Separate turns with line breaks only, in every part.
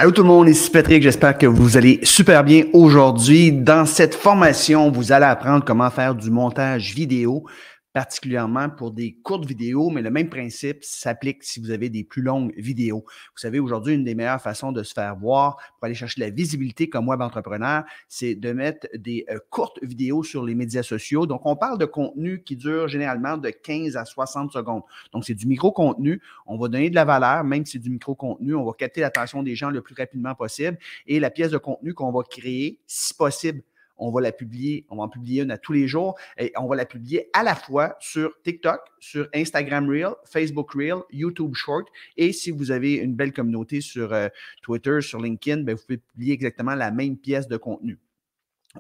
Allô tout le monde, ici Patrick, j'espère que vous allez super bien aujourd'hui. Dans cette formation, vous allez apprendre comment faire du montage vidéo, particulièrement pour des courtes vidéos, mais le même principe s'applique si vous avez des plus longues vidéos. Vous savez, aujourd'hui, une des meilleures façons de se faire voir pour aller chercher de la visibilité comme web entrepreneur, c'est de mettre des courtes vidéos sur les médias sociaux. Donc, on parle de contenu qui dure généralement de 15 à 60 secondes. Donc, c'est du micro-contenu. On va donner de la valeur, même si c'est du micro-contenu. On va capter l'attention des gens le plus rapidement possible. Et la pièce de contenu qu'on va créer, si possible, on va la publier, on va en publier une à tous les jours et on va la publier à la fois sur TikTok, sur Instagram Reel, Facebook Reel, YouTube Short et si vous avez une belle communauté sur Twitter, sur LinkedIn, bien, vous pouvez publier exactement la même pièce de contenu.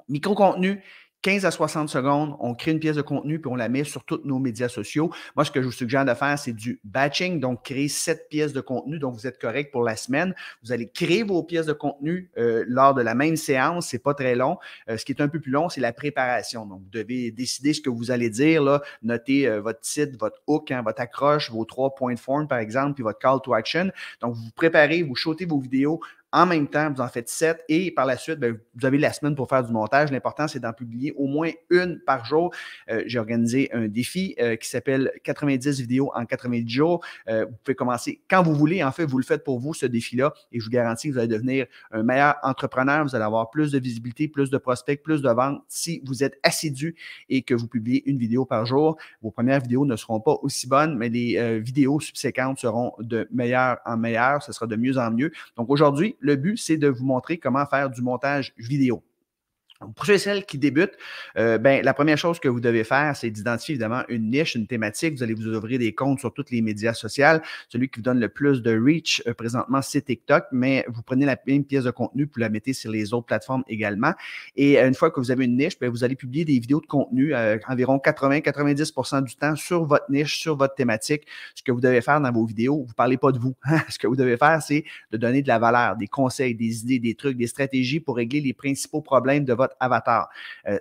Micro-contenu, 15 à 60 secondes, on crée une pièce de contenu puis on la met sur tous nos médias sociaux. Moi, ce que je vous suggère de faire, c'est du batching, donc créer 7 pièces de contenu, donc vous êtes correct pour la semaine. Vous allez créer vos pièces de contenu lors de la même séance, c'est pas très long. Ce qui est un peu plus long, c'est la préparation. Donc, vous devez décider ce que vous allez dire, là, noter votre titre, votre hook, votre accroche, vos 3 points de forme, par exemple, puis votre call to action. Donc, vous préparez, vous shootez vos vidéos. En même temps, vous en faites 7 et par la suite, bien, vous avez la semaine pour faire du montage. L'important, c'est d'en publier au moins une par jour. J'ai organisé un défi qui s'appelle 90 vidéos en 90 jours. Vous pouvez commencer quand vous voulez. En fait, vous le faites pour vous, ce défi-là, et je vous garantis que vous allez devenir un meilleur entrepreneur. Vous allez avoir plus de visibilité, plus de prospects, plus de ventes si vous êtes assidu et que vous publiez une vidéo par jour. Vos premières vidéos ne seront pas aussi bonnes, mais les vidéos subséquentes seront de meilleur en meilleur. Ce sera de mieux en mieux. Donc, aujourd'hui, le but, c'est de vous montrer comment faire du montage vidéo. Pour ceux et celles qui débutent, la première chose que vous devez faire, c'est d'identifier évidemment une niche, une thématique. Vous allez vous ouvrir des comptes sur tous les médias sociaux. Celui qui vous donne le plus de reach présentement, c'est TikTok, mais vous prenez la même pièce de contenu pour la mettez sur les autres plateformes également. Et une fois que vous avez une niche, vous allez publier des vidéos de contenu environ 80-90% du temps sur votre niche, sur votre thématique. Ce que vous devez faire dans vos vidéos, vous ne parlez pas de vous. Ce que vous devez faire, c'est de donner de la valeur, des conseils, des idées, des trucs, des stratégies pour régler les principaux problèmes de votre avatar.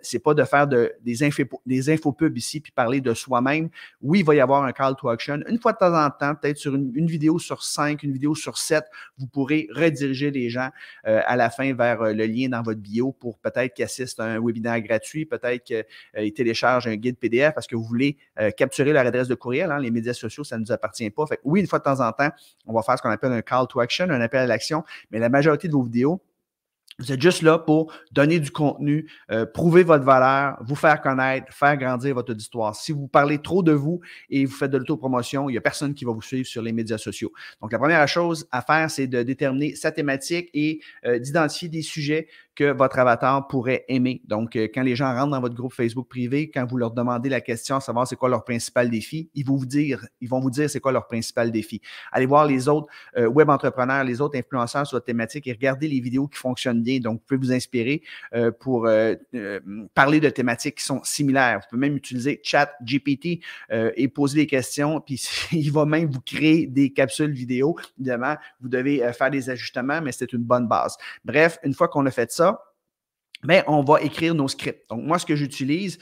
C'est pas de faire des infopubs ici puis parler de soi-même. Oui, il va y avoir un call to action. Une fois de temps en temps, peut-être sur une vidéo sur 5, une vidéo sur 7, vous pourrez rediriger les gens à la fin vers le lien dans votre bio pour peut-être qu'ils assistent à un webinaire gratuit, peut-être qu'ils téléchargent un guide PDF parce que vous voulez capturer leur adresse de courriel. Les médias sociaux, ça ne nous appartient pas. Fait que oui, une fois de temps en temps, on va faire ce qu'on appelle un call to action, un appel à l'action, mais la majorité de vos vidéos, vous êtes juste là pour donner du contenu, prouver votre valeur, vous faire connaître, faire grandir votre auditoire. Si vous parlez trop de vous et vous faites de l'autopromotion, il n'y a personne qui va vous suivre sur les médias sociaux. Donc, la première chose à faire, c'est de déterminer sa thématique et d'identifier des sujets que votre avatar pourrait aimer. Donc, quand les gens rentrent dans votre groupe Facebook privé, quand vous leur demandez la question à savoir c'est quoi leur principal défi, ils vont vous dire c'est quoi leur principal défi. Allez voir les autres web entrepreneurs, les autres influenceurs sur votre thématique et regardez les vidéos qui fonctionnent bien. Donc, vous pouvez vous inspirer pour parler de thématiques qui sont similaires. Vous pouvez même utiliser ChatGPT et poser des questions, puis il va même vous créer des capsules vidéo. Évidemment, vous devez faire des ajustements, mais c'est une bonne base. Bref, une fois qu'on a fait ça, on va écrire nos scripts. Donc, moi, ce que j'utilise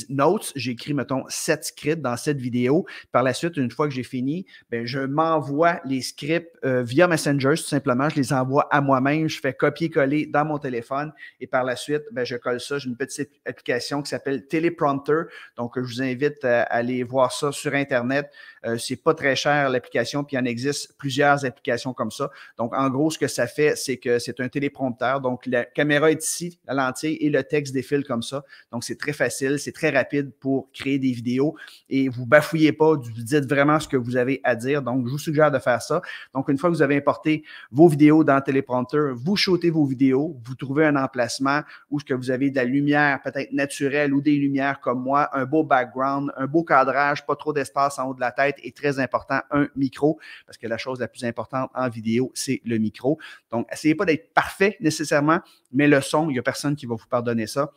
Notes. J'ai écrit, mettons, 7 scripts dans cette vidéo. Par la suite, une fois que j'ai fini, je m'envoie les scripts via Messenger, tout simplement. Je les envoie à moi-même. Je fais copier-coller dans mon téléphone et par la suite, je colle ça. J'ai une petite application qui s'appelle Teleprompter. Donc, je vous invite à aller voir ça sur Internet. C'est pas très cher, l'application, puis il en existe plusieurs applications comme ça. Donc, en gros, ce que ça fait, c'est que c'est un téléprompteur. Donc, la caméra est ici, la lentille et le texte défile comme ça. Donc, c'est très facile, c'est très rapide pour créer des vidéos et vous bafouillez pas, vous dites vraiment ce que vous avez à dire. Donc, je vous suggère de faire ça. Donc, une fois que vous avez importé vos vidéos dans Teleprompter, vous shootez vos vidéos, vous trouvez un emplacement où que vous avez de la lumière peut-être naturelle ou des lumières comme moi, un beau background, un beau cadrage, pas trop d'espace en haut de la tête et très important, un micro parce que la chose la plus importante en vidéo, c'est le micro. Donc, essayez pas d'être parfait nécessairement, mais le son, il n'y a personne qui va vous pardonner ça.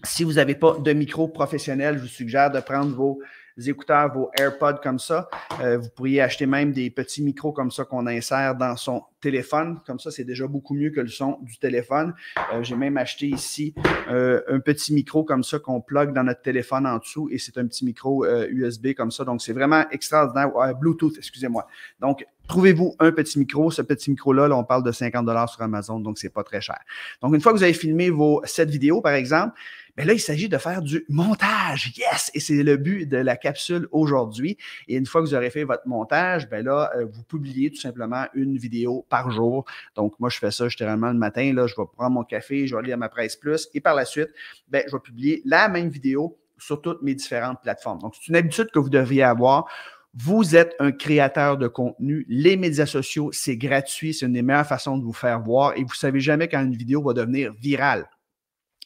Si vous n'avez pas de micro professionnel, je vous suggère de prendre vos écouteurs, vos AirPods comme ça. Vous pourriez acheter même des petits micros comme ça qu'on insère dans son téléphone. Comme ça, c'est déjà beaucoup mieux que le son du téléphone. J'ai même acheté ici un petit micro comme ça qu'on plug dans notre téléphone en dessous et c'est un petit micro USB comme ça. Donc, c'est vraiment extraordinaire. Bluetooth, excusez-moi. Donc, trouvez-vous un petit micro. Ce petit micro-là, là, on parle de 50 $ sur Amazon, donc c'est pas très cher. Donc, une fois que vous avez filmé cette vidéo, par exemple, bien là, il s'agit de faire du montage. Yes! Et c'est le but de la capsule aujourd'hui. Et une fois que vous aurez fait votre montage, bien là, vous publiez tout simplement une vidéo par jour. Donc, moi, je fais ça généralement le matin. Là, je vais prendre mon café, je vais aller à ma Presse Plus et par la suite, bien, je vais publier la même vidéo sur toutes mes différentes plateformes. Donc, c'est une habitude que vous devriez avoir. Vous êtes un créateur de contenu. Les médias sociaux, c'est gratuit. C'est une des meilleures façons de vous faire voir et vous ne savez jamais quand une vidéo va devenir virale.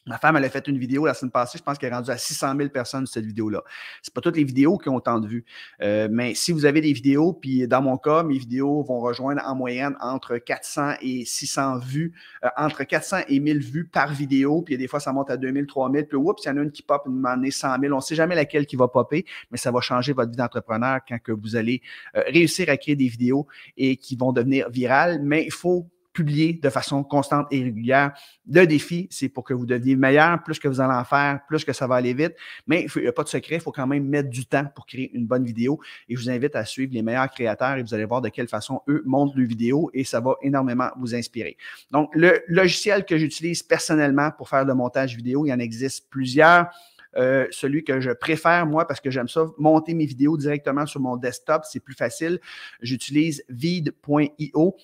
Ma femme, elle a fait une vidéo la semaine passée, je pense qu'elle est rendue à 600 000 personnes sur cette vidéo-là. Ce n'est pas toutes les vidéos qui ont autant de vues. Mais si vous avez des vidéos, puis dans mon cas, mes vidéos vont rejoindre en moyenne entre 400 et 600 vues, entre 400 et 1000 vues par vidéo, puis des fois, ça monte à 2000, 3000, puis oups, il y en a une qui pop, une année 100 000. On ne sait jamais laquelle qui va popper, mais ça va changer votre vie d'entrepreneur quand que vous allez réussir à créer des vidéos et qui vont devenir virales. Mais il faut publier de façon constante et régulière. Le défi, c'est pour que vous deveniez meilleur. Plus que vous allez en faire, plus que ça va aller vite. Mais il n'y a pas de secret, il faut quand même mettre du temps pour créer une bonne vidéo. Et je vous invite à suivre les meilleurs créateurs et vous allez voir de quelle façon eux montent leurs vidéos et ça va énormément vous inspirer. Donc, le logiciel que j'utilise personnellement pour faire le montage vidéo, il y en existe plusieurs. Celui que je préfère, moi, parce que j'aime ça, monter mes vidéos directement sur mon desktop, c'est plus facile. J'utilise Veed.io.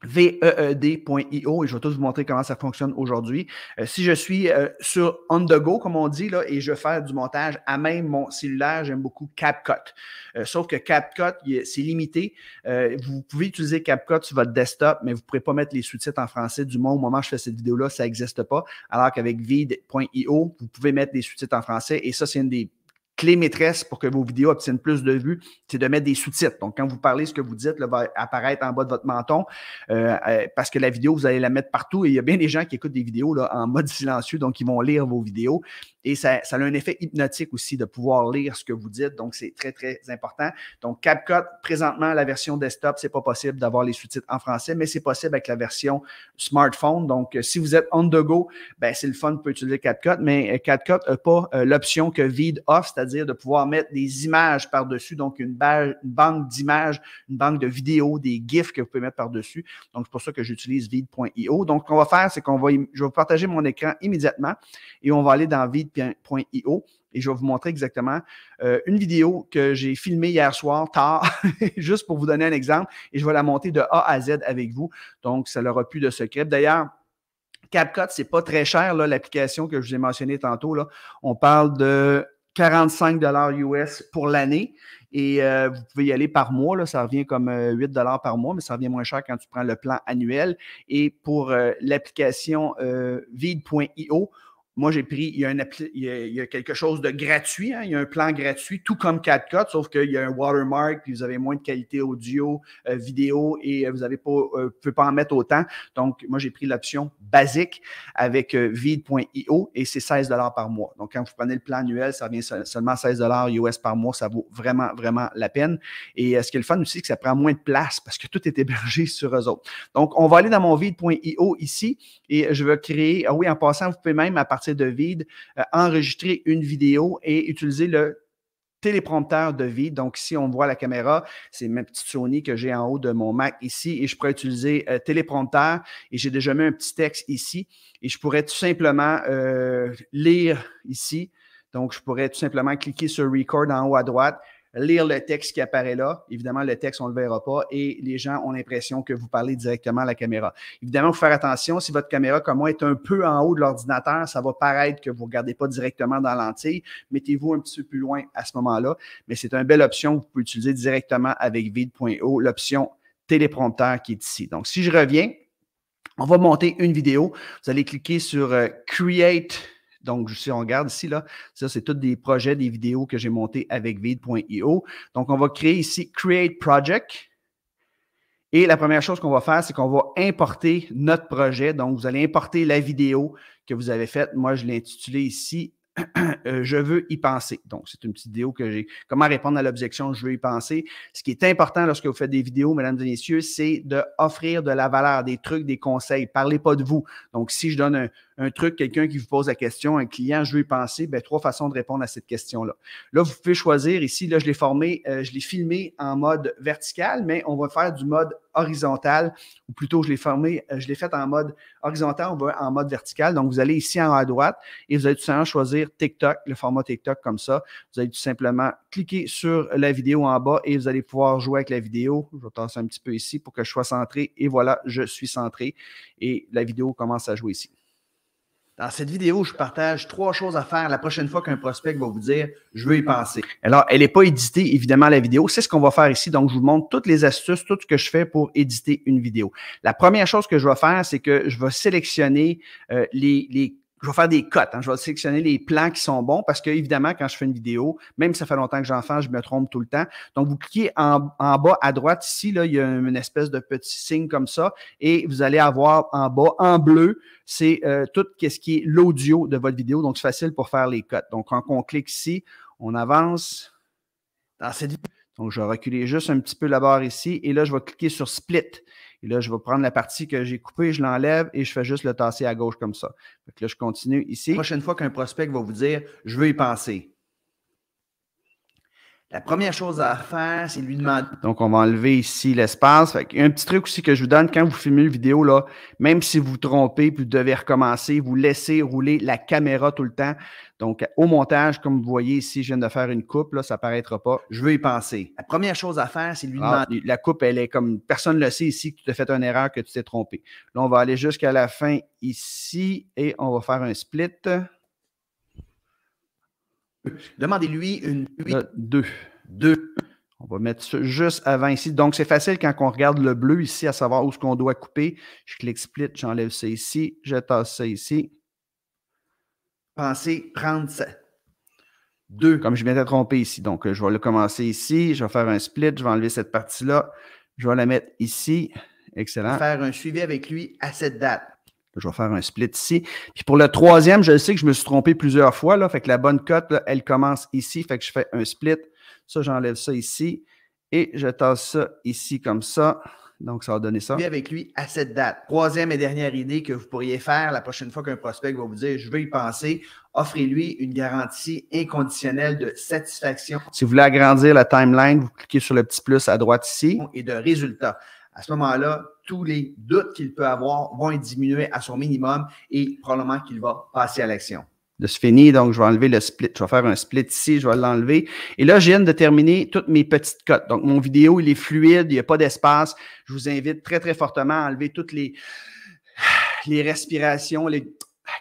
VEED.io et je vais tout vous montrer comment ça fonctionne aujourd'hui. Si je suis sur on the go, comme on dit, là, et je fais du montage à même mon cellulaire, j'aime beaucoup CapCut. Sauf que CapCut, c'est limité. Vous pouvez utiliser CapCut sur votre desktop, mais vous ne pourrez pas mettre les sous-titres en français. Du moins, au moment où je fais cette vidéo-là, ça n'existe pas. Alors qu'avec Veed.io, vous pouvez mettre les sous-titres en français et ça, c'est une des clé maîtresse pour que vos vidéos obtiennent plus de vues, c'est de mettre des sous-titres. Donc, quand vous parlez, ce que vous dites là, va apparaître en bas de votre menton parce que la vidéo, vous allez la mettre partout et il y a bien des gens qui écoutent des vidéos là, en mode silencieux, donc ils vont lire vos vidéos et ça a un effet hypnotique aussi de pouvoir lire ce que vous dites, donc c'est très, très important. Donc, CapCut, présentement, la version desktop, c'est pas possible d'avoir les sous-titres en français, mais c'est possible avec la version smartphone. Donc, si vous êtes on the go, ben, c'est le fun, vous pouvez utiliser CapCut, mais CapCut n'a pas l'option que Veed offre, c'est-à-dire de pouvoir mettre des images par-dessus, donc une banque d'images, une banque de vidéos, des GIFs que vous pouvez mettre par-dessus. Donc, c'est pour ça que j'utilise Veed.io. Donc, ce qu'on va faire, c'est je vais vous partager mon écran immédiatement et on va aller dans Veed.io et je vais vous montrer exactement une vidéo que j'ai filmée hier soir, tard, juste pour vous donner un exemple et je vais la monter de A à Z avec vous. Donc, ça n'aura plus de secret. D'ailleurs, CapCut, ce n'est pas très cher, l'application que je vous ai mentionnée tantôt. Là. On parle de 45 $ US pour l'année et vous pouvez y aller par mois. Là, ça revient comme 8 $ par mois, mais ça revient moins cher quand tu prends le plan annuel. Et pour l'application Veed.io, moi, j'ai pris, il y a quelque chose de gratuit, hein, il y a un plan gratuit, tout comme CapCut, sauf qu'il y a un watermark, puis vous avez moins de qualité audio, vidéo, et vous ne pouvez pas en mettre autant. Donc, moi, j'ai pris l'option basique avec Veed.io et c'est 16 $ par mois. Donc, quand vous prenez le plan annuel, ça revient seulement 16 $ US par mois. Ça vaut vraiment, vraiment la peine. Et ce qui est le fun aussi, c'est que ça prend moins de place parce que tout est hébergé sur eux autres. Donc, on va aller dans mon Veed.io ici et je vais créer, oui, en passant, vous pouvez même à partir de Veed, enregistrer une vidéo et utiliser le téléprompteur de Veed. Donc, ici, on voit la caméra. C'est ma petite Sony que j'ai en haut de mon Mac ici et je pourrais utiliser téléprompteur et j'ai déjà mis un petit texte ici et je pourrais tout simplement lire ici. Donc, je pourrais tout simplement cliquer sur Record en haut à droite, lire le texte qui apparaît là. Évidemment, le texte, on ne le verra pas et les gens ont l'impression que vous parlez directement à la caméra. Évidemment, il faut faire attention. Si votre caméra, comme moi, est un peu en haut de l'ordinateur, ça va paraître que vous ne regardez pas directement dans la lentille. Mettez-vous un petit peu plus loin à ce moment-là. Mais c'est une belle option que vous pouvez utiliser directement avec Veed.io, l'option téléprompteur qui est ici. Donc, si je reviens, on va monter une vidéo. Vous allez cliquer sur Create. Donc, si on regarde ici, là, ça, c'est tous des projets, des vidéos que j'ai montés avec Veed.io. Donc, on va créer ici Create Project. Et la première chose qu'on va faire, c'est qu'on va importer notre projet. Donc, vous allez importer la vidéo que vous avez faite. Moi, je l'ai intitulée ici je veux y penser. Donc, c'est une petite vidéo que j'ai. Comment répondre à l'objection, je veux y penser. Ce qui est important lorsque vous faites des vidéos, mesdames et messieurs, c'est d'offrir de la valeur, des trucs, des conseils. Parlez pas de vous. Donc, si je donne un truc, quelqu'un qui vous pose la question, un client, je veux y penser, bien, 3 façons de répondre à cette question-là. Là, vous pouvez choisir ici, là, je l'ai filmé en mode vertical, mais on va faire du mode horizontal, ou plutôt je l'ai fait en mode horizontal, on va en mode vertical. Donc, vous allez ici en haut à droite et vous allez tout simplement choisir TikTok, le format TikTok comme ça. Vous allez tout simplement cliquer sur la vidéo en bas et vous allez pouvoir jouer avec la vidéo. Je vais tasser un petit peu ici pour que je sois centré et voilà, je suis centré et la vidéo commence à jouer ici. Dans cette vidéo, je partage 3 choses à faire la prochaine fois qu'un prospect va vous dire « je veux y penser ». Alors, elle n'est pas éditée, évidemment, la vidéo. C'est ce qu'on va faire ici. Donc, je vous montre toutes les astuces, tout ce que je fais pour éditer une vidéo. La première chose que je vais faire, c'est que je vais sélectionner je vais faire des cotes. Je vais sélectionner les plans qui sont bons parce que, évidemment, quand je fais une vidéo, même si ça fait longtemps que j'en fais, je me trompe tout le temps. Donc, vous cliquez en bas à droite ici, là, il y a une espèce de petit signe comme ça et vous allez avoir en bas, en bleu, c'est tout ce qui est l'audio de votre vidéo. Donc, c'est facile pour faire les cotes. Donc, quand on clique ici, on avance dans cette vidéo. Donc, je vais reculer juste un petit peu la barre ici et là, je vais cliquer sur Split. Et là, je vais prendre la partie que j'ai coupée, je l'enlève et je fais juste le tasser à gauche comme ça. Donc là, je continue ici. La prochaine fois qu'un prospect va vous dire « je veux y penser », la première chose à faire, c'est lui demander. Donc, on va enlever ici l'espace. Il y a un petit truc aussi que je vous donne quand vous filmez une vidéo, là, même si vous vous trompez puis vous devez recommencer, vous laissez rouler la caméra tout le temps. Donc, au montage, comme vous voyez ici, je viens de faire une coupe, là, ça ne paraîtra pas. Je veux y penser. La première chose à faire, c'est lui demander. La coupe, elle est comme personne ne le sait ici que tu as fait une erreur, que tu t'es trompé. Là, on va aller jusqu'à la fin ici et on va faire un split. Demandez-lui une 2. On va mettre ça juste avant ici. Donc, c'est facile quand on regarde le bleu ici, à savoir où est-ce qu'on doit couper. Je clique split, j'enlève ça ici, je tasse ça ici. Pensez prendre ça. 2. Comme je m'étais trompé ici. Donc, je vais le commencer ici. Je vais faire un split. Je vais enlever cette partie-là. Je vais la mettre ici. Excellent. Faire un suivi avec lui à cette date. Je vais faire un split ici. Puis pour le troisième, je sais que je me suis trompé plusieurs fois. Là, fait que la bonne cote, là, elle commence ici. Fait que je fais un split. Ça, j'enlève ça ici. Et je tasse ça ici comme ça. Donc, ça va donner ça. Avec lui à cette date. Troisième et dernière idée que vous pourriez faire la prochaine fois qu'un prospect va vous dire « je veux y penser », offrez-lui une garantie inconditionnelle de satisfaction. Si vous voulez agrandir la timeline, vous cliquez sur le petit plus à droite ici. Et de résultats. À ce moment-là, tous les doutes qu'il peut avoir vont être diminués à son minimum et probablement qu'il va passer à l'action. C'est fini, donc je vais enlever le split. Je vais faire un split ici, je vais l'enlever. Et là, je viens de terminer toutes mes petites cotes. Donc, mon vidéo, il est fluide, il n'y a pas d'espace. Je vous invite très, très fortement à enlever toutes les respirations,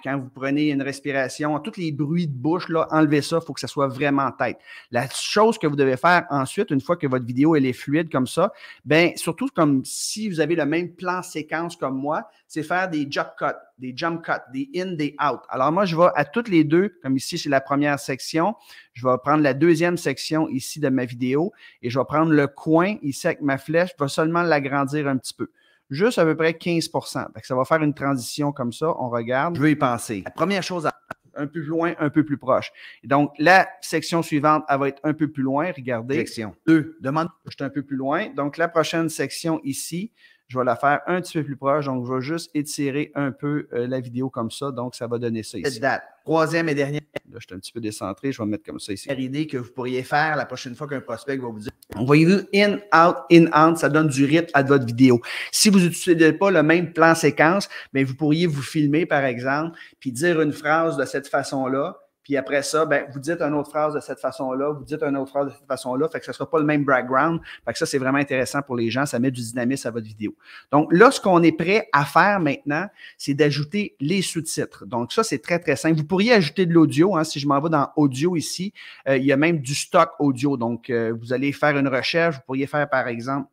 quand vous prenez une respiration, tous les bruits de bouche, là, enlevez ça, il faut que ça soit vraiment tête. La chose que vous devez faire ensuite, une fois que votre vidéo elle est fluide comme ça, bien, surtout comme si vous avez le même plan séquence comme moi, c'est faire des jump cuts, des in, des out. Alors moi, je vais à toutes les deux, comme ici, c'est la première section. Je vais prendre la deuxième section ici de ma vidéo et je vais prendre le coin ici avec ma flèche, je vais seulement l'agrandir un petit peu. Juste à peu près 15 %. Ça va faire une transition comme ça. On regarde. Je veux y penser. La première chose, un peu plus loin, un peu plus proche. Et donc, la section suivante, elle va être un peu plus loin. Regardez. Section 2. Demande. Je suis un peu plus loin. Donc, la prochaine section ici, je vais la faire un petit peu plus proche. Donc, je vais juste étirer un peu la vidéo comme ça. Donc, ça va donner ça ici. Cette date. Troisième et dernière. Là, je suis un petit peu décentré. Je vais me mettre comme ça ici. La idée que vous pourriez faire la prochaine fois qu'un prospect va vous dire voyez-vous, in, out, ça donne du rythme à votre vidéo. Si vous n'utilisez pas le même plan séquence, bien, vous pourriez vous filmer, par exemple, puis dire une phrase de cette façon-là. Puis après ça, ben, vous dites une autre phrase de cette façon-là, vous dites une autre phrase de cette façon-là, fait que ce ne sera pas le même background. Fait que ça, c'est vraiment intéressant pour les gens, ça met du dynamisme à votre vidéo. Donc là, ce qu'on est prêt à faire maintenant, c'est d'ajouter les sous-titres. Donc ça, c'est très, très simple. Vous pourriez ajouter de l'audio, hein, si je m'en vais dans audio ici, il y a même du stock audio. Donc, vous allez faire une recherche, vous pourriez faire par exemple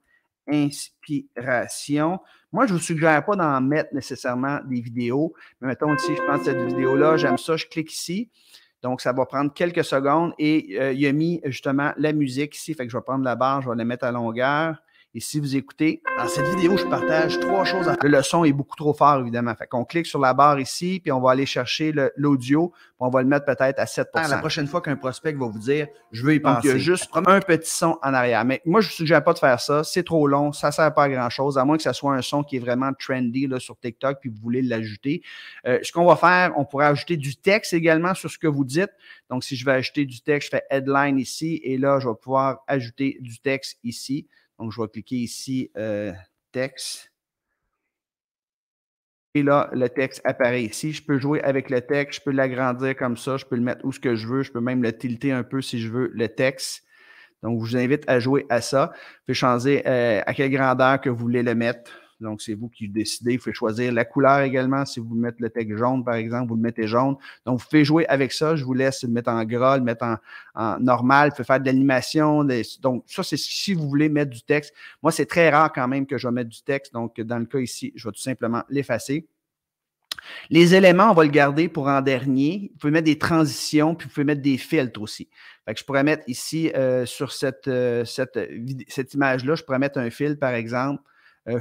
inspiration. Moi, je ne vous suggère pas d'en mettre nécessairement des vidéos, mais mettons ici, je prends cette vidéo-là, j'aime ça, je clique ici. Donc, ça va prendre quelques secondes et il a mis justement la musique ici. Fait que je vais prendre la barre, je vais la mettre à longueur Et si vous écoutez, dans cette vidéo, je partage 3 choses à faire. Le son est beaucoup trop fort, évidemment. Fait qu'on clique sur la barre ici, puis on va aller chercher l'audio, puis on va le mettre peut-être à 7 %. La prochaine fois qu'un prospect va vous dire « je veux y penser », donc il y a juste un petit son en arrière. Mais moi, je ne vous suggère pas de faire ça. C'est trop long, ça ne sert pas à grand-chose, à moins que ce soit un son qui est vraiment trendy là, sur TikTok, puis vous voulez l'ajouter. Ce qu'on va faire, on pourrait ajouter du texte également sur ce que vous dites. Donc, si je vais ajouter du texte, je fais « headline » ici, et là, je vais pouvoir ajouter du texte ici. Donc, je vais cliquer ici, texte. Et là, le texte apparaît ici. Je peux jouer avec le texte, je peux l'agrandir comme ça, je peux le mettre où ce que je veux, je peux même le tilter un peu si je veux le texte. Donc, je vous invite à jouer à ça. Vous pouvez changer à quelle grandeur que vous voulez le mettre. Donc, c'est vous qui décidez. Vous pouvez choisir la couleur également. Si vous mettez le texte jaune, par exemple, vous le mettez jaune. Donc, vous pouvez jouer avec ça. Je vous laisse le mettre en gras, le mettre en normal. Vous pouvez faire de l'animation. Donc, ça, c'est si vous voulez mettre du texte. Moi, c'est très rare quand même que je vais mettre du texte. Donc, dans le cas ici, je vais tout simplement l'effacer. Les éléments, on va le garder pour en dernier. Vous pouvez mettre des transitions, puis vous pouvez mettre des filtres aussi. Fait que je pourrais mettre ici, sur cette image-là, je pourrais mettre un filtre, par exemple,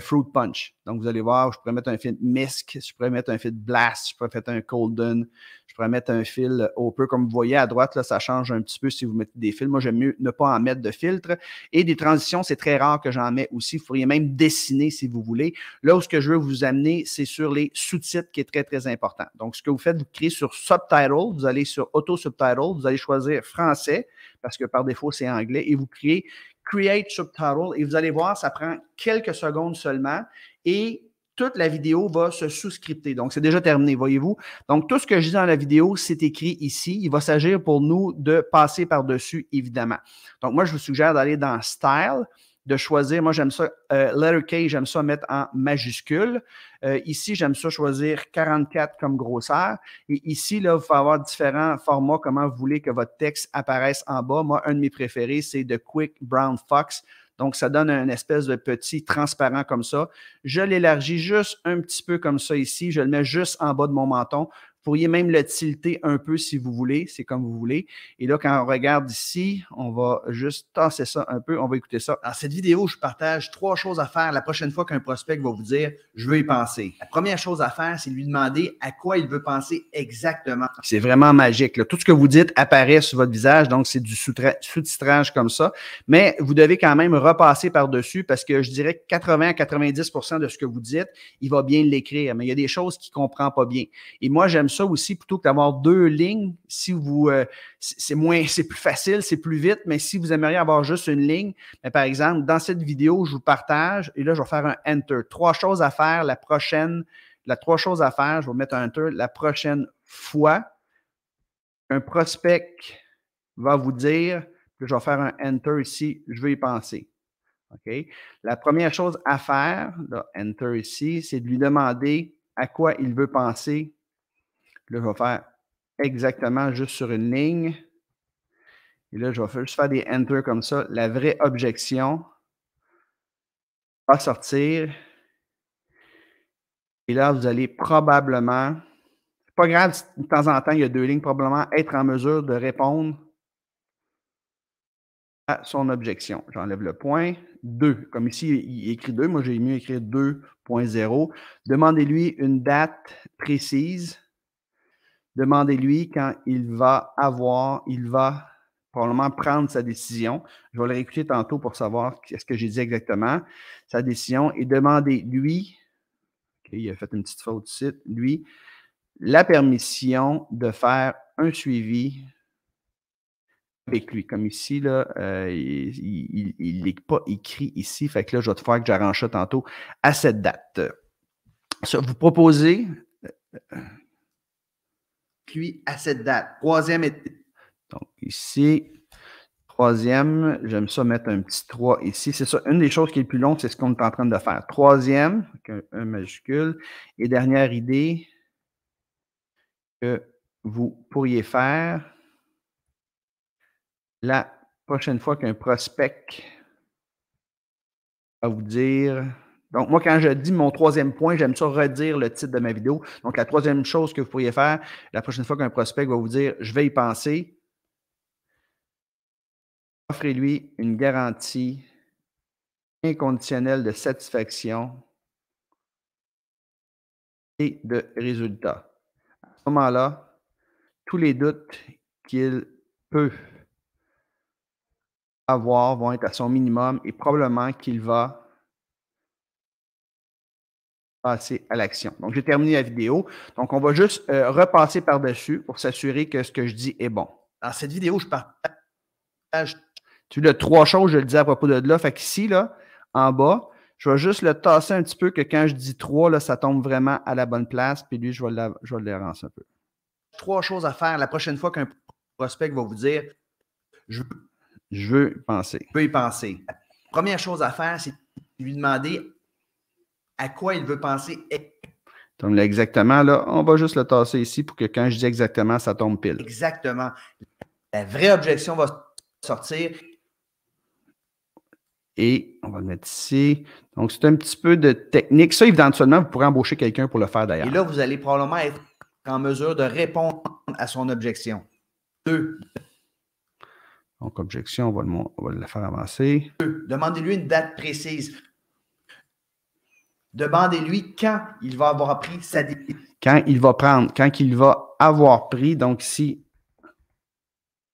Fruit Punch. Donc, vous allez voir, je pourrais mettre un filtre Misk, je pourrais mettre un filtre Blast, je pourrais mettre un Golden, je pourrais mettre un fil Hopper. Comme vous voyez à droite, là, ça change un petit peu si vous mettez des fils. Moi, j'aime mieux ne pas en mettre de filtre. Et des transitions, c'est très rare que j'en mets aussi. Vous pourriez même dessiner si vous voulez. Là où ce que je veux vous amener, c'est sur les sous-titres qui est très, très important. Donc, ce que vous faites, vous créez sur Subtitle, vous allez sur Auto Subtitle, vous allez choisir français, parce que par défaut, c'est anglais, et vous créez Create Subtitle, et vous allez voir, ça prend quelques secondes seulement, et toute la vidéo va se sous-scripter. Donc, c'est déjà terminé, voyez-vous. Donc, tout ce que je dis dans la vidéo, c'est écrit ici. Il va s'agir pour nous de passer par-dessus, évidemment. Donc, moi, je vous suggère d'aller dans Style, de choisir, moi j'aime ça, letter K, j'aime ça mettre en majuscule. Ici, j'aime ça choisir 44 comme grosseur. Et ici, là, vous pouvez avoir différents formats, comment vous voulez que votre texte apparaisse en bas. Moi, un de mes préférés, c'est The Quick Brown Fox. Donc, ça donne un espèce de petit transparent comme ça. Je l'élargis juste un petit peu comme ça ici. Je le mets juste en bas de mon menton. Vous pourriez même le tilter un peu si vous voulez. C'est comme vous voulez. Et là, quand on regarde ici, on va juste tasser ça un peu. On va écouter ça. Dans cette vidéo, je partage 3 choses à faire la prochaine fois qu'un prospect va vous dire « je veux y penser ». La première chose à faire, c'est lui demander à quoi il veut penser exactement. C'est vraiment magique, là. Tout ce que vous dites apparaît sur votre visage, donc c'est du sous-titrage comme ça. Mais vous devez quand même repasser par-dessus parce que je dirais que 80 à 90 % de ce que vous dites, il va bien l'écrire. Mais il y a des choses qu'il ne comprend pas bien. Et moi, j'aime ça aussi, plutôt que d'avoir 2 lignes, si vous c'est plus facile, c'est plus vite, mais si vous aimeriez avoir juste une ligne, mais par exemple, dans cette vidéo, je vous partage, et là, je vais faire un Enter. 3 choses à faire la 3 choses à faire, je vais mettre un Enter la prochaine fois qu'un prospect va vous dire, que je vais faire un Enter ici, je vais y penser. OK? La première chose à faire, là, Enter ici, c'est de lui demander à quoi il veut penser. Là, je vais faire exactement juste sur une ligne. Et là, je vais juste faire des Enter comme ça. La vraie objection va sortir. Et là, vous allez probablement, c'est pas grave si de temps en temps, il y a 2 lignes, probablement être en mesure de répondre à son objection. J'enlève le point. 2. Comme ici, il écrit 2. Moi, j'ai mieux écrire 2.0. Demandez-lui une date précise. Demandez-lui quand il va probablement prendre sa décision. Je vais le réécouter tantôt pour savoir ce que j'ai dit exactement. Sa décision. Et demandez-lui, okay, il a fait une petite faute ici, lui, la permission de faire un suivi avec lui. Comme ici, là, il n'est pas écrit ici. Fait que là, je vais te faire que j'arrange ça tantôt à cette date. Ça, vous proposez lui à cette date. Troisième étape. Donc, ici, troisième, j'aime ça mettre un petit 3 ici. C'est ça, une des choses qui est le plus longue, c'est ce qu'on est en train de faire. Troisième, avec un majuscule. Et dernière idée que vous pourriez faire la prochaine fois qu'un prospect va vous dire. Donc, moi, quand je dis mon troisième point, j'aime ça redire le titre de ma vidéo. Donc, la troisième chose que vous pourriez faire la prochaine fois qu'un prospect va vous dire « je vais y penser », offrez-lui une garantie inconditionnel de satisfaction et de résultat. À ce moment-là, tous les doutes qu'il peut avoir vont être à son minimum et probablement qu'il va passer à l'action. Donc, j'ai terminé la vidéo. Donc, on va juste repasser par-dessus pour s'assurer que ce que je dis est bon. Dans cette vidéo, je partage. Tu vois, 3 choses, je le dis à propos de là. Fait qu'ici, là, en bas, je vais juste le tasser un petit peu que quand je dis 3, là, ça tombe vraiment à la bonne place. Puis lui, je vais le dérancer un peu. 3 choses à faire la prochaine fois qu'un prospect va vous dire je veux y penser. Je veux y penser. La première chose à faire, c'est lui demander à quoi il veut penser. Donc là, exactement, là, on va juste le tasser ici pour que quand je dis exactement, ça tombe pile. Exactement. La vraie objection va sortir. Et on va le mettre ici. Donc, c'est un petit peu de technique. Ça, éventuellement, vous pourrez embaucher quelqu'un pour le faire d'ailleurs. Et là, vous allez probablement être en mesure de répondre à son objection. 2. Donc, objection, on va le faire avancer. 2. Demandez-lui une date précise. Demandez-lui quand il va avoir pris sa décision. Quand il va avoir pris, donc ici,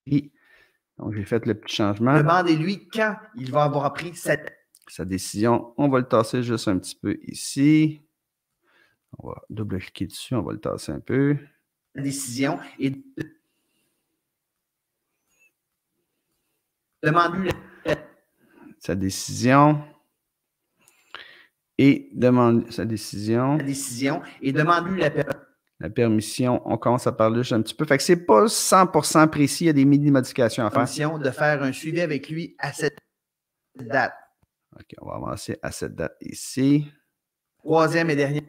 donc j'ai fait le petit changement. Demandez-lui quand il va avoir pris sa décision. On va le tasser juste un petit peu ici. On va double-cliquer dessus, on va le tasser un peu. La décision et demande-lui sa décision. Et demande sa décision. La décision et demande-lui la permission. On commence à parler juste un petit peu. Fait que c'est pas 100% précis. Il y a des mini-modifications à faire. Permission de faire un suivi avec lui à cette date. OK, on va avancer à cette date ici. 3e et dernière.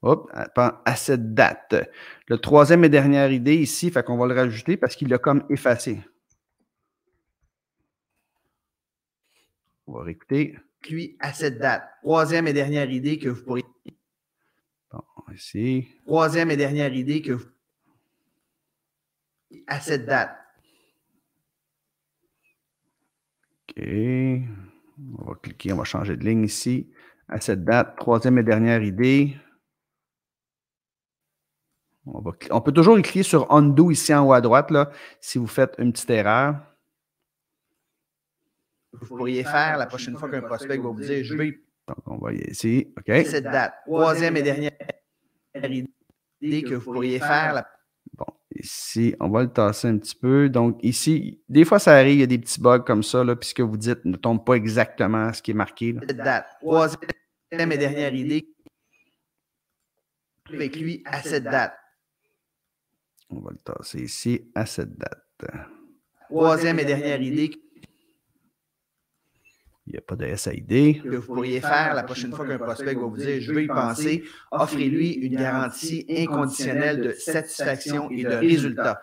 Hop, à cette date. Le 3e et dernière idée ici, fait qu'on va le rajouter parce qu'il l'a comme effacé. On va réécouter. Lui à cette date. 3e et dernière idée que vous pourriez. Bon, ici. 3e et dernière idée que vous. À cette date. OK. On va cliquer, on va changer de ligne ici. À cette date, 3e et dernière idée. On peut toujours cliquer sur Undo ici en haut à droite, là, si vous faites une petite erreur. Vous pourriez faire la prochaine fois qu'un prospect va vous dire je veux. Donc, on va y ici. OK. Cette date. 3e et dernière idée que vous pourriez faire. Bon, ici, on va le tasser un petit peu. Donc, ici, des fois, ça arrive, il y a des petits bugs comme ça, là, puis ce que vous dites ne tombe pas exactement à ce qui est marqué. Là. Cette date. 3e et dernière idée avec lui à cette date. On va le tasser ici à cette date. 3e et dernière idée. Il n'y a pas de SID. Que vous pourriez faire la prochaine fois qu'un prospect va vous dire je veux y penser, offrez-lui une garantie inconditionnelle de satisfaction et de résultat.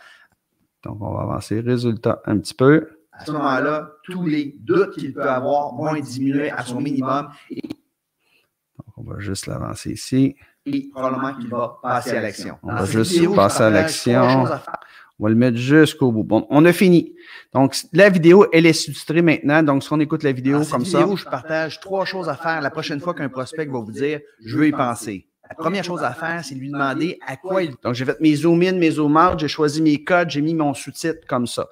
Donc, on va avancer résultat un petit peu. À ce moment-là, tous les doutes qu'il peut avoir vont être diminués à son minimum. Donc, on va juste l'avancer ici. Et probablement qu'il va passer à l'action. On va juste passer à l'action. On va le mettre jusqu'au bout. Bon, on a fini. Donc, la vidéo, elle est sous-titrée maintenant. Donc, si on écoute la vidéo comme ça. Dans cette vidéo, je partage 3 choses à faire la prochaine fois qu'un prospect va vous dire « je veux y penser ». La première chose à faire, c'est de lui demander à quoi il... Donc, j'ai fait mes zoom in, mes zoom out, j'ai choisi mes codes, j'ai mis mon sous-titre comme ça.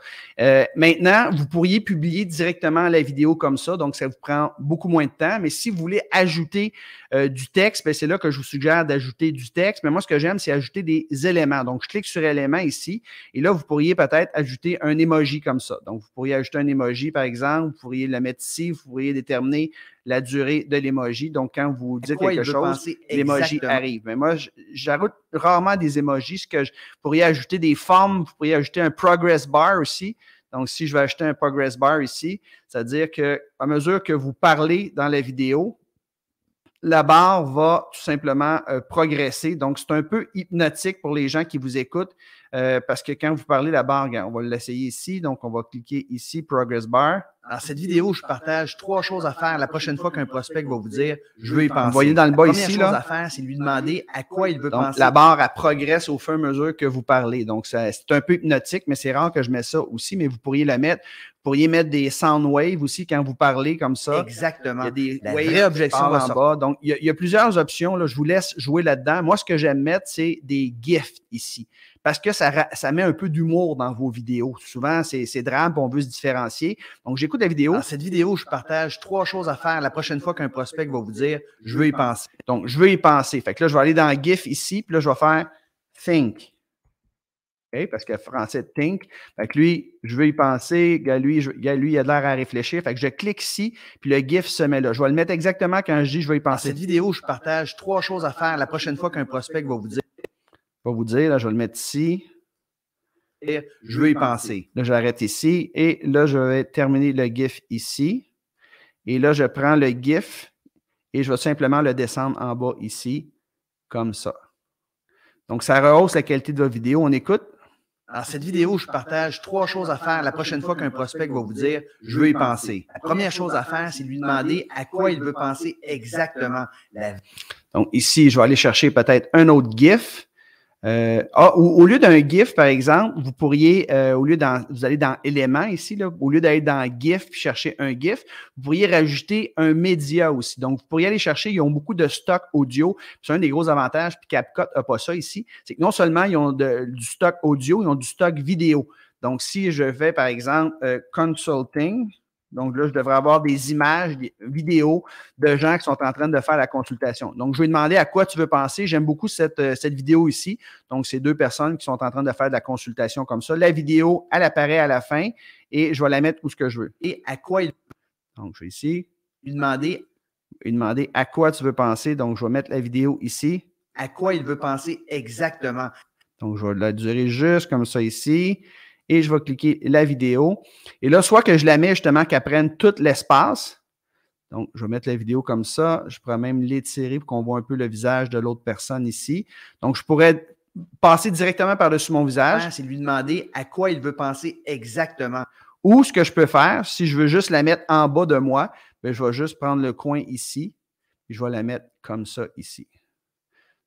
Maintenant, vous pourriez publier directement la vidéo comme ça, donc ça vous prend beaucoup moins de temps. Mais si vous voulez ajouter du texte, ben c'est là que je vous suggère d'ajouter du texte. Mais moi, ce que j'aime, c'est ajouter des éléments. Donc, je clique sur éléments ici, et là, vous pourriez peut-être ajouter un emoji comme ça. Donc, vous pourriez ajouter un emoji, par exemple, vous pourriez le mettre ici, vous pourriez déterminer la durée de l'emoji. Donc, quand vous dites quelque chose, l'emoji arrive. Mais moi, j'ajoute rarement des emojis. Vous pourriez ajouter des formes, vous pourriez ajouter un progress bar aussi. Donc, si je vais ajouter un progress bar ici, c'est-à-dire qu'à mesure que vous parlez dans la vidéo, la barre va tout simplement progresser. Donc, c'est un peu hypnotique pour les gens qui vous écoutent parce que quand vous parlez, la barre, on va l'essayer ici. Donc, on va cliquer ici, Progress Bar. Dans cette vidéo, je partage 3 choses à faire la prochaine fois qu'un prospect va vous dire « je veux y penser ». Vous voyez dans le bas ici, là. La première chose à faire, c'est lui demander à quoi il veut penser. La barre, elle progresse au fur et à mesure que vous parlez. Donc, c'est un peu hypnotique, mais c'est rare que je mette ça aussi, mais vous pourriez la mettre. Vous pourriez mettre des sound waves aussi quand vous parlez comme ça.
Exactement.
Il y a des
La
waves
vraie objection
en
va
bas. Donc, il y a plusieurs options. Là. Je vous laisse jouer là-dedans. Moi, ce que j'aime mettre, c'est des GIFs ici. Parce que ça met un peu d'humour dans vos vidéos. Souvent, c'est drame, on veut se différencier. Donc, j'écoute la vidéo.
Dans cette vidéo, je partage 3 choses à faire la prochaine fois qu'un prospect va vous dire « je veux y penser ».
Donc, je veux y penser. Fait que là, je vais aller dans GIF ici, puis là, je vais faire « think ». Okay, parce que français, think. Fait que lui, je veux y penser. Lui, il a de l'air à réfléchir. Fait que je clique ici, puis le GIF se met là. Je vais le mettre exactement quand je dis je veux y penser.
Dans cette vidéo, je partage 3 choses à faire la prochaine fois qu'un prospect va vous dire.
Là, je vais le mettre ici. Et je veux y penser. Là, j'arrête ici. Et là, je vais terminer le GIF ici. Et là, je prends le GIF et je vais simplement le descendre en bas ici, comme ça. Donc, ça rehausse la qualité de votre vidéo. On écoute.
Dans cette vidéo, je partage 3 choses à faire la prochaine fois qu'un prospect va vous dire « je veux y penser ». La première chose à faire, c'est de lui demander à quoi il veut penser exactement.
Donc ici, je vais aller chercher peut-être un autre GIF. Au lieu d'un GIF, par exemple, vous pourriez, vous allez dans éléments ici, là, au lieu d'aller dans GIF puis chercher un GIF, vous pourriez rajouter un média aussi. Donc, vous pourriez aller chercher, ils ont beaucoup de stock audio. C'est un des gros avantages, puis CapCut n'a pas ça ici. C'est que non seulement ils ont du stock audio, ils ont du stock vidéo. Donc, si je fais, par exemple, consulting, donc là, je devrais avoir des images, des vidéos de gens qui sont en train de faire la consultation. Donc, je vais demander à quoi tu veux penser. J'aime beaucoup cette vidéo ici. Donc, c'est 2 personnes qui sont en train de faire de la consultation comme ça. La vidéo, elle apparaît à la fin et je vais la mettre où ce que je veux.
Et à quoi il...
Donc, je vais ici.
Lui demander
à quoi tu veux penser. Donc, je vais mettre la vidéo ici.
À quoi il veut penser exactement.
Donc, je vais la durer juste comme ça ici. Et je vais cliquer la vidéo. Et là, soit que je la mets justement qu'elle prenne tout l'espace. Donc, je vais mettre la vidéo comme ça. Je pourrais même l'étirer pour qu'on voit un peu le visage de l'autre personne ici. Donc, je pourrais passer directement par-dessus mon visage.
C'est lui demander à quoi il veut penser exactement.
Ou ce que je peux faire, si je veux juste la mettre en bas de moi, bien, je vais juste prendre le coin ici. Et je vais la mettre comme ça ici.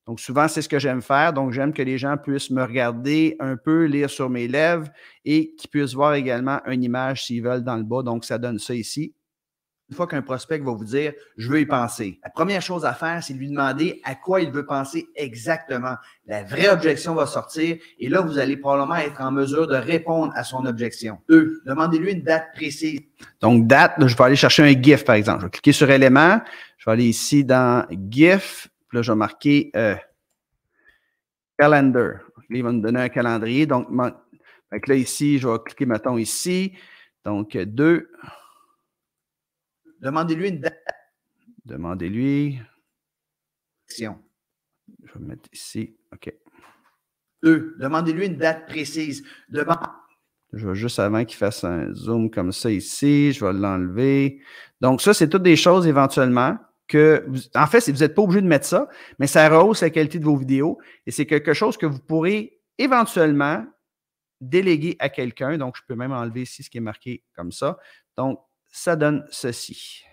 Donc, souvent, c'est ce que j'aime faire. Donc, j'aime que les gens puissent me regarder un peu, lire sur mes lèvres et qu'ils puissent voir également une image s'ils veulent dans le bas. Donc, ça donne ça ici.
Une fois qu'un prospect va vous dire « je veux y penser », la première chose à faire, c'est de lui demander à quoi il veut penser exactement. La vraie objection va sortir et là, vous allez probablement être en mesure de répondre à son objection. 2. Demandez-lui une date précise.
Donc, date, là, je vais aller chercher un GIF, par exemple. Je vais cliquer sur élément. Je vais aller ici dans GIF. Puis là, je vais marquer calendar. Il va me donner un calendrier. Donc, là, ici, je vais cliquer, mettons, ici. Donc, 2.
Demandez-lui une date.
Demandez-lui. Je vais mettre ici. OK.
2. Demandez-lui une date précise.
Je vais juste avant qu'il fasse un zoom comme ça ici. Je vais l'enlever. Donc, ça, c'est toutes des choses éventuellement en fait, vous n'êtes pas obligé de mettre ça, mais ça rehausse la qualité de vos vidéos et c'est quelque chose que vous pourrez éventuellement déléguer à quelqu'un. Donc, je peux même enlever ici ce qui est marqué comme ça. Donc, ça donne ceci.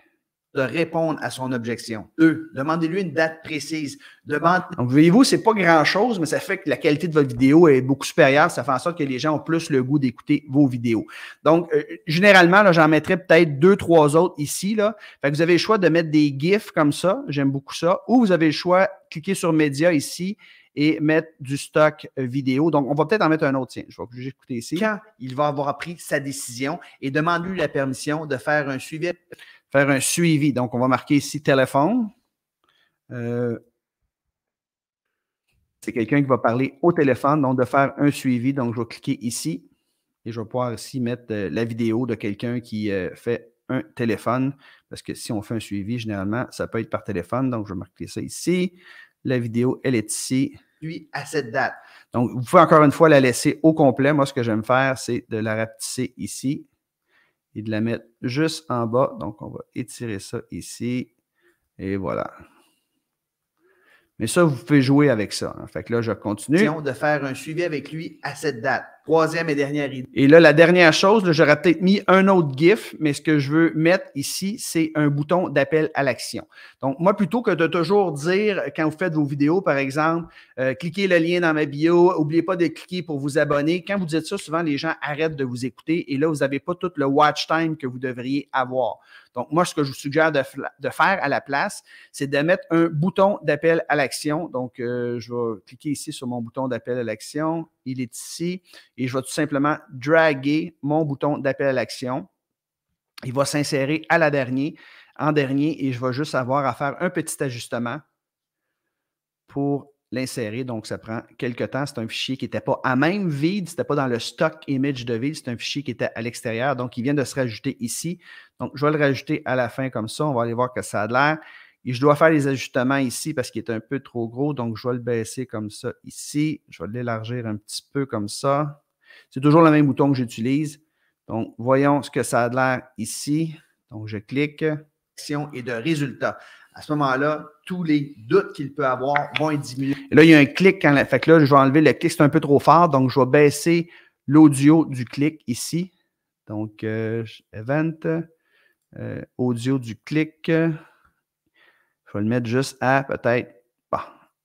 De répondre à son objection. 2. Demandez-lui une date précise.
Donc, voyez-vous, ce n'est pas grand-chose, mais ça fait que la qualité de votre vidéo est beaucoup supérieure. Ça fait en sorte que les gens ont plus le goût d'écouter vos vidéos. Donc, généralement, j'en mettrais peut-être 2, 3 autres ici. Là. Fait que vous avez le choix de mettre des GIFs comme ça. J'aime beaucoup ça. Ou vous avez le choix de cliquer sur Média ici et mettre du stock vidéo. Donc, on va peut-être en mettre un autre. Tiens, je vais juste écouter ici.
Quand il va avoir pris sa décision et demande-lui la permission de faire un suivi.
Faire un suivi. Donc, on va marquer ici téléphone. C'est quelqu'un qui va parler au téléphone, donc de faire un suivi. Donc, je vais cliquer ici et je vais pouvoir ici mettre la vidéo de quelqu'un qui fait un téléphone. Parce que si on fait un suivi, généralement, ça peut être par téléphone. Donc, je vais marquer ça ici. La vidéo, elle est ici.
Puis, à cette date.
Donc, vous pouvez encore une fois la laisser au complet. Moi, ce que j'aime faire, c'est de la rapetisser ici et de la mettre juste en bas. Donc, on va étirer ça ici. Et voilà. Mais ça, vous pouvez jouer avec ça. Hein. Fait que là, je continue.
De faire un suivi avec lui à cette date. troisième et dernière idée.
Et là, la dernière chose, j'aurais peut-être mis un autre GIF, mais ce que je veux mettre ici, c'est un bouton d'appel à l'action. Donc, moi, plutôt que de toujours dire, quand vous faites vos vidéos, par exemple, cliquez le lien dans ma bio, n'oubliez pas de cliquer pour vous abonner. Quand vous dites ça, souvent, les gens arrêtent de vous écouter et là, vous n'avez pas tout le watch time que vous devriez avoir. Donc, moi, ce que je vous suggère de faire à la place, c'est de mettre un bouton d'appel à l'action. Donc, je vais cliquer ici sur mon bouton d'appel à l'action. Il est ici et je vais tout simplement draguer mon bouton d'appel à l'action. Il va s'insérer en dernier et je vais juste avoir à faire un petit ajustement pour l'insérer. Donc, ça prend quelques temps. C'est un fichier qui n'était pas à même vide, ce n'était pas dans le stock image de vide, c'est un fichier qui était à l'extérieur. Donc, il vient de se rajouter ici. Donc, je vais le rajouter à la fin comme ça. On va aller voir que ça a l'air. Et je dois faire les ajustements ici parce qu'il est un peu trop gros. Donc, je vais le baisser comme ça ici. Je vais l'élargir un petit peu comme ça. C'est toujours le même bouton que j'utilise. Donc, voyons ce que ça a l'air ici. Donc, je clique.
Et de résultats. À ce moment-là, tous les doutes qu'il peut avoir vont être diminués.
Et là, il y a un clic. Fait que là, je vais enlever le clic. C'est un peu trop fort. Donc, je vais baisser l'audio du clic ici. Donc, Event, audio du clic. Je vais le mettre juste à peut-être,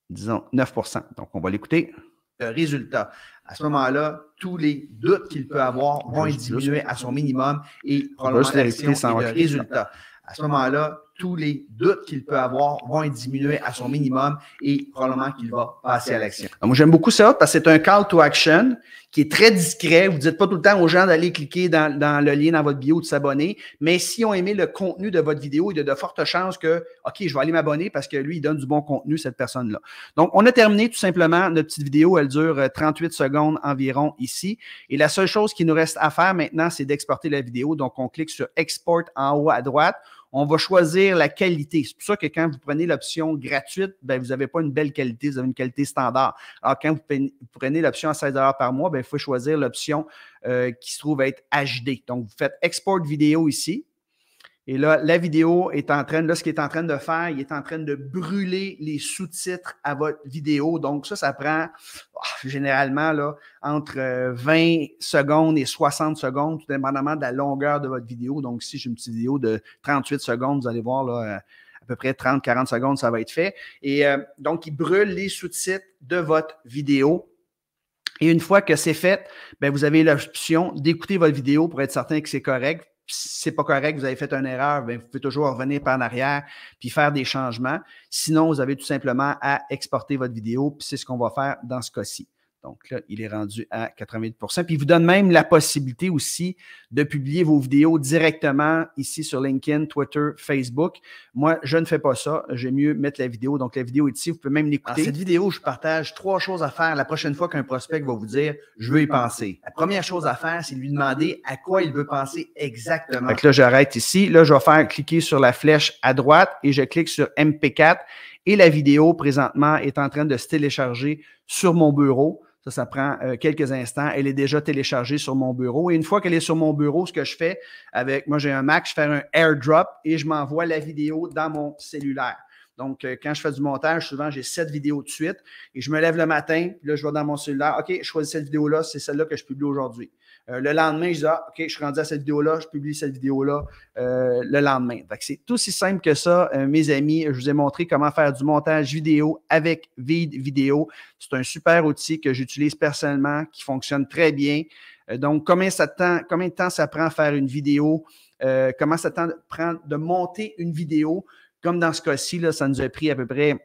disons, 9%. Donc, on va l'écouter.
Le résultat. À ce moment-là, tous les doutes qu'il peut avoir vont être diminués à son minimum et probablement l'action et le résultat. À ce moment-là, tous les doutes qu'il peut avoir vont être diminués à son minimum et probablement qu'il va passer à l'action.
Moi, j'aime beaucoup ça parce que c'est un call to action qui est très discret. Vous ne dites pas tout le temps aux gens d'aller cliquer dans le lien dans votre bio de s'abonner, mais s'ils ont aimé le contenu de votre vidéo, il y a de fortes chances que, OK, je vais aller m'abonner parce que lui, il donne du bon contenu, cette personne-là. Donc, on a terminé tout simplement notre petite vidéo. Elle dure 38 secondes environ ici. Et la seule chose qui nous reste à faire maintenant, c'est d'exporter la vidéo. Donc, on clique sur Export en haut à droite. On va choisir la qualité. C'est pour ça que quand vous prenez l'option gratuite, ben, vous n'avez pas une belle qualité, vous avez une qualité standard. Alors, quand vous prenez l'option à 16 $ par mois, ben, il faut choisir l'option qui se trouve être HD. Donc, vous faites Export vidéo ici. Et là, la vidéo est en train, là, ce qu'il est en train de faire, il est en train de brûler les sous-titres à votre vidéo. Donc, ça prend généralement là, entre 20 secondes et 60 secondes, tout dépendamment de la longueur de votre vidéo. Donc, si j'ai une petite vidéo de 38 secondes, vous allez voir là, à peu près 30-40 secondes, ça va être fait. Et donc, il brûle les sous-titres de votre vidéo. Et une fois que c'est fait, bien, vous avez l'option d'écouter votre vidéo pour être certain que c'est correct. Si ce n'est pas correct, vous avez fait une erreur, bien, vous pouvez toujours revenir par en arrière puis faire des changements. Sinon, vous avez tout simplement à exporter votre vidéo, puis c'est ce qu'on va faire dans ce cas-ci. Donc là, il est rendu à 88%. Puis il vous donne même la possibilité aussi de publier vos vidéos directement ici sur LinkedIn, Twitter, Facebook. Moi, je ne fais pas ça. J'aime mieux mettre la vidéo. Donc, la vidéo est ici. Vous pouvez même l'écouter.
Dans cette vidéo, je partage 3 choses à faire la prochaine fois qu'un prospect va vous dire « je veux y penser ». La première chose à faire, c'est de lui demander à quoi il veut penser exactement.
Donc là, j'arrête ici. Là, je vais faire cliquer sur la flèche à droite et je clique sur MP4. Et la vidéo, présentement, est en train de se télécharger sur mon bureau. Ça prend quelques instants. Elle est déjà téléchargée sur mon bureau. Et une fois qu'elle est sur mon bureau, ce que je fais moi, j'ai un Mac, je fais un airdrop et je m'envoie la vidéo dans mon cellulaire. Donc, quand je fais du montage, souvent, j'ai 7 vidéos de suite et je me lève le matin, puis là, je vais dans mon cellulaire. OK, je choisis cette vidéo-là, c'est celle-là que je publie aujourd'hui. Le lendemain, je dis, OK, je suis rendu à cette vidéo-là, je publie cette vidéo-là le lendemain. C'est aussi simple que ça, mes amis. Je vous ai montré comment faire du montage vidéo avec Vide Vidéo. C'est un super outil que j'utilise personnellement, qui fonctionne très bien. Donc, combien de temps ça prend à faire une vidéo? Comment ça prend de monter une vidéo? Comme dans ce cas-ci, là, ça nous a pris à peu près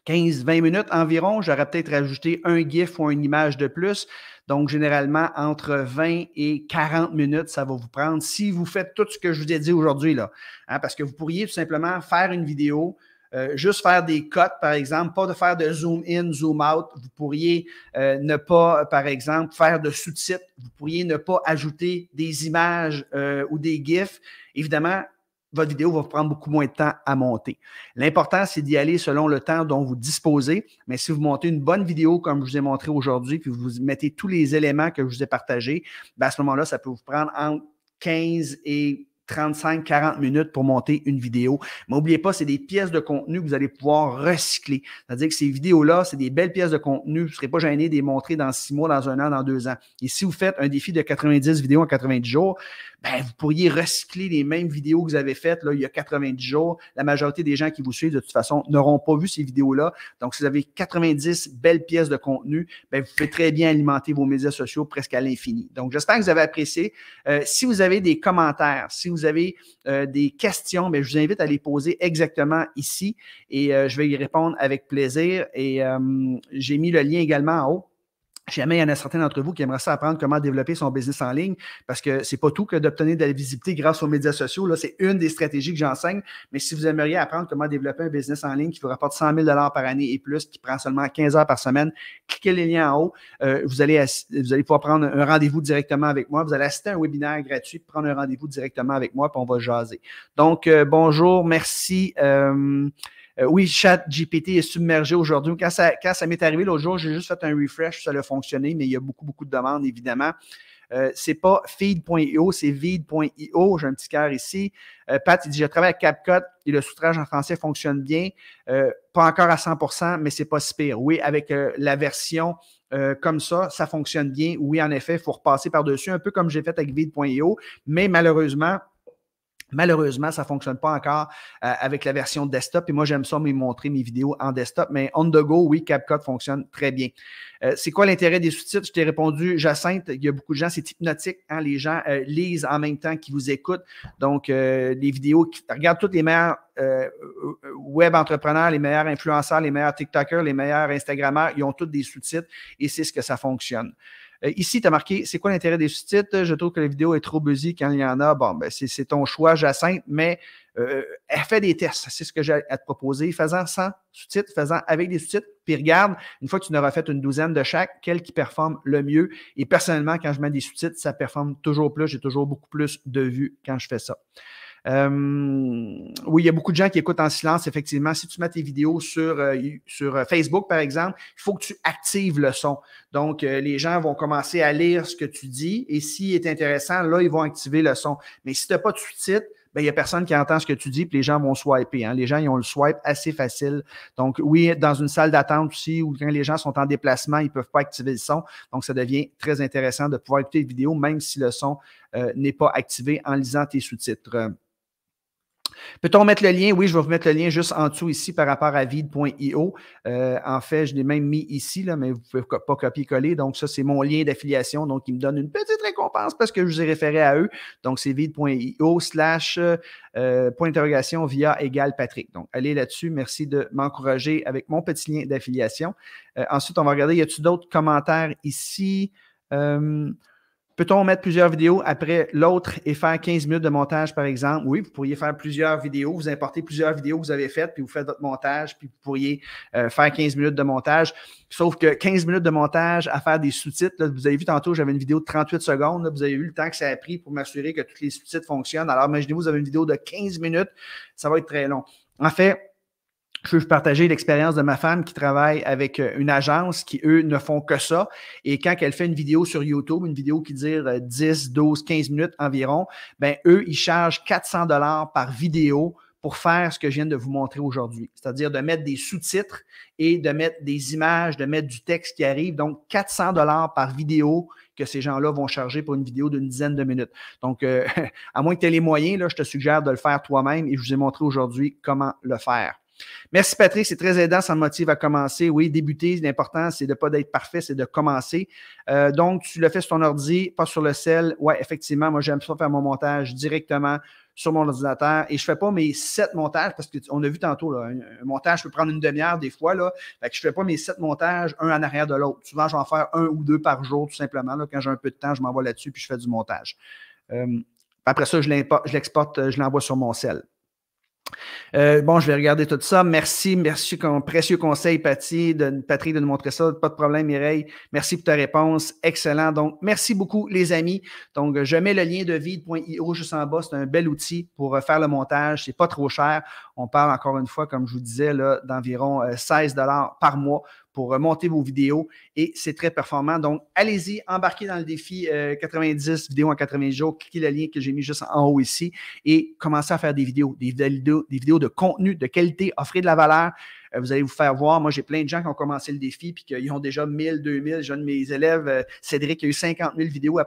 15-20 minutes environ. J'aurais peut-être rajouté un GIF ou une image de plus. Donc, généralement, entre 20 et 40 minutes, ça va vous prendre si vous faites tout ce que je vous ai dit aujourd'hui, là. Parce que vous pourriez tout simplement faire une vidéo, juste faire des cuts, par exemple, pas de faire de zoom in, zoom out. Vous pourriez ne pas, par exemple, faire de sous-titres. Vous pourriez ne pas ajouter des images ou des GIFs. Évidemment, votre vidéo va prendre beaucoup moins de temps à monter. L'important, c'est d'y aller selon le temps dont vous disposez. Mais si vous montez une bonne vidéo, comme je vous ai montré aujourd'hui, puis vous mettez tous les éléments que je vous ai partagés, bien à ce moment-là, ça peut vous prendre entre 15 et 35-40 minutes pour monter une vidéo. Mais n'oubliez pas, c'est des pièces de contenu que vous allez pouvoir recycler. C'est-à-dire que ces vidéos-là, c'est des belles pièces de contenu. Vous ne serez pas gêné de les montrer dans 6 mois, dans 1 an, dans 2 ans. Et si vous faites un défi de 90 vidéos en 90 jours, ben, vous pourriez recycler les mêmes vidéos que vous avez faites là, il y a 90 jours. La majorité des gens qui vous suivent, de toute façon, n'auront pas vu ces vidéos-là. Donc, si vous avez 90 belles pièces de contenu, ben, vous pouvez très bien alimenter vos médias sociaux presque à l'infini. Donc, j'espère que vous avez apprécié. Si vous avez des commentaires, si vous avez des questions, bien, je vous invite à les poser exactement ici et je vais y répondre avec plaisir. Et j'ai mis le lien également en haut. Jamais il y en a certains d'entre vous qui aimeraient ça apprendre comment développer son business en ligne parce que c'est pas tout que d'obtenir de la visibilité grâce aux médias sociaux. Là, c'est une des stratégies que j'enseigne. Mais si vous aimeriez apprendre comment développer un business en ligne qui vous rapporte 100 000 $ par année et plus, qui prend seulement 15 heures par semaine, cliquez les liens en haut. Vous allez pouvoir prendre un rendez-vous directement avec moi. Vous allez assister à un webinaire gratuit, prendre un rendez-vous directement avec moi, puis on va jaser. Donc, bonjour, merci. Oui, ChatGPT est submergé aujourd'hui. Quand ça m'est arrivé l'autre jour, j'ai juste fait un refresh, ça a fonctionné, mais il y a beaucoup, beaucoup de demandes, évidemment. C'est pas feed.io, c'est vid.io. J'ai un petit cœur ici. Pat, il dit, je travaille avec CapCut et le sous-titrage en français fonctionne bien. Pas encore à 100%, mais c'est pas si pire. Oui, avec la version comme ça fonctionne bien. Oui, en effet, il faut repasser par-dessus, un peu comme j'ai fait avec vid.io, mais malheureusement, ça ne fonctionne pas encore avec la version desktop. Et moi, j'aime ça me montrer mes vidéos en desktop. Mais on the go, oui, CapCut fonctionne très bien. C'est quoi l'intérêt des sous-titres? Je t'ai répondu, Jacinthe, il y a beaucoup de gens, c'est hypnotique. Hein? Les gens lisent en même temps qu'ils vous écoutent. Donc, les vidéos, regarde tous les meilleurs web entrepreneurs, les meilleurs influenceurs, les meilleurs TikTokers, les meilleurs Instagrammeurs, ils ont tous des sous-titres et c'est ce que ça fonctionne. Ici, tu as marqué, c'est quoi l'intérêt des sous-titres? Je trouve que la vidéo est trop busy quand il y en a. Bon, ben, c'est ton choix, Jacinthe, mais elle fait des tests. C'est ce que j'ai à te proposer. Faisant sans sous-titres, faisant avec des sous-titres, puis regarde, une fois que tu n'auras fait une douzaine de chaque, quel qui performe le mieux. Et personnellement, quand je mets des sous-titres, ça performe toujours plus. J'ai toujours beaucoup plus de vues quand je fais ça. Oui, il y a beaucoup de gens qui écoutent en silence, effectivement. Si tu mets tes vidéos sur Facebook, par exemple, il faut que tu actives le son. Donc, les gens vont commencer à lire ce que tu dis et s'il est intéressant, là, ils vont activer le son. Mais si tu n'as pas de sous-titres, ben, il n'y a personne qui entend ce que tu dis, puis les gens vont swiper. Hein. Les gens, ils ont le swipe assez facile. Donc, oui, dans une salle d'attente aussi, ou quand les gens sont en déplacement, ils ne peuvent pas activer le son. Donc, ça devient très intéressant de pouvoir écouter une vidéo, même si le son n'est pas activé en lisant tes sous-titres. Peut-on mettre le lien? Oui, je vais vous mettre le lien juste en dessous ici par rapport à vid.io. En fait, je l'ai même mis ici, là, mais vous ne pouvez pas copier-coller. Donc, ça, c'est mon lien d'affiliation. Donc, il me donne une petite récompense parce que je vous ai référé à eux. Donc, c'est vid.io / point d'interrogation via égale Patrick. Donc, allez là-dessus. Merci de m'encourager avec mon petit lien d'affiliation. Ensuite, on va regarder, y a-t-il d'autres commentaires ici? Peut-on mettre plusieurs vidéos après l'autre et faire 15 minutes de montage, par exemple? Oui, vous pourriez faire plusieurs vidéos, vous importez plusieurs vidéos que vous avez faites, puis vous faites votre montage, puis vous pourriez faire 15 minutes de montage. Sauf que 15 minutes de montage à faire des sous-titres, là, vous avez vu tantôt, j'avais une vidéo de 38 secondes, là, vous avez vu le temps que ça a pris pour m'assurer que tous les sous-titres fonctionnent. Alors, imaginez-vous, vous avez une vidéo de 15 minutes, ça va être très long. En fait, je veux vous partager l'expérience de ma femme qui travaille avec une agence qui, eux, ne font que ça. Et quand elle fait une vidéo sur YouTube, une vidéo qui dure 10, 12, 15 minutes environ, ben eux, ils chargent 400 $ par vidéo pour faire ce que je viens de vous montrer aujourd'hui. C'est-à-dire de mettre des sous-titres et de mettre des images, de mettre du texte qui arrive. Donc, 400 $ par vidéo que ces gens-là vont charger pour une vidéo d'une dizaine de minutes. Donc, à moins que tu aies les moyens, là, je te suggère de le faire toi-même et je vous ai montré aujourd'hui comment le faire. Merci Patrick, c'est très aidant, ça me motive à commencer. Oui, débuter, l'important, c'est de ne pas d'être parfait, c'est de commencer. Donc, tu le fais sur ton ordi, pas sur le cell. Oui, effectivement, moi, j'aime ça faire mon montage directement sur mon ordinateur et je ne fais pas mes 7 montages parce qu'on a vu tantôt, là, un montage peut prendre une demi-heure des fois. Là, fait que je ne fais pas mes 7 montages, un en arrière de l'autre. Souvent, je vais en faire 1 ou 2 par jour, tout simplement. Là, quand j'ai un peu de temps, je m'envoie là-dessus puis je fais du montage. Après ça, je l'exporte, je l'envoie sur mon cell. Bon, je vais regarder tout ça. Merci, précieux conseil, Patrick, de nous montrer ça. Pas de problème, Mireille. Merci pour ta réponse. Excellent. Donc, merci beaucoup, les amis. Donc, je mets le lien de vid.io juste en bas. C'est un bel outil pour faire le montage. C'est pas trop cher. On parle encore une fois, comme je vous disais, d'environ 16 $ par mois pour monter vos vidéos et c'est très performant. Donc, allez-y, embarquez dans le défi 90 vidéos en 90 jours. Cliquez le lien que j'ai mis juste en haut ici et commencez à faire des vidéos de contenu de qualité, offrez de la valeur. Vous allez vous faire voir. Moi, j'ai plein de gens qui ont commencé le défi puis qui ont déjà 1000, 2000. J'ai un de mes élèves, Cédric, qui a eu 50 000 vidéos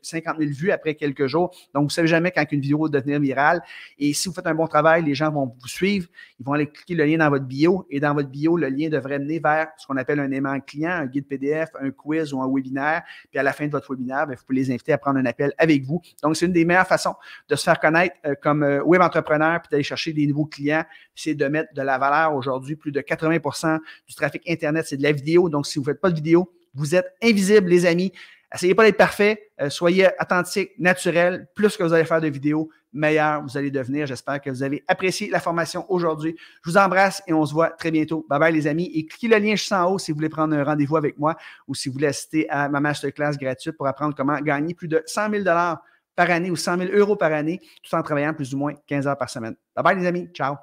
50 000 vues après quelques jours. Donc, vous ne savez jamais quand une vidéo va devenir virale. Et si vous faites un bon travail, les gens vont vous suivre. Ils vont aller cliquer le lien dans votre bio. Et dans votre bio, le lien devrait mener vers ce qu'on appelle un aimant client, un guide PDF, un quiz ou un webinaire. Puis à la fin de votre webinaire, vous pouvez les inviter à prendre un appel avec vous. Donc, c'est une des meilleures façons de se faire connaître comme web entrepreneur puis d'aller chercher des nouveaux clients. C'est de mettre de la valeur aujourd'hui. Plus de 80% du trafic Internet, c'est de la vidéo. Donc, si vous ne faites pas de vidéo, vous êtes invisible, les amis. Essayez pas d'être parfait. Soyez authentique, naturel. Plus que vous allez faire de vidéos, meilleur vous allez devenir. J'espère que vous avez apprécié la formation aujourd'hui. Je vous embrasse et on se voit très bientôt. Bye bye, les amis. Et cliquez le lien juste en haut si vous voulez prendre un rendez-vous avec moi ou si vous voulez assister à ma masterclass gratuite pour apprendre comment gagner plus de 100 000 $ par année ou 100 000 € par année tout en travaillant plus ou moins 15 heures par semaine. Bye bye, les amis. Ciao.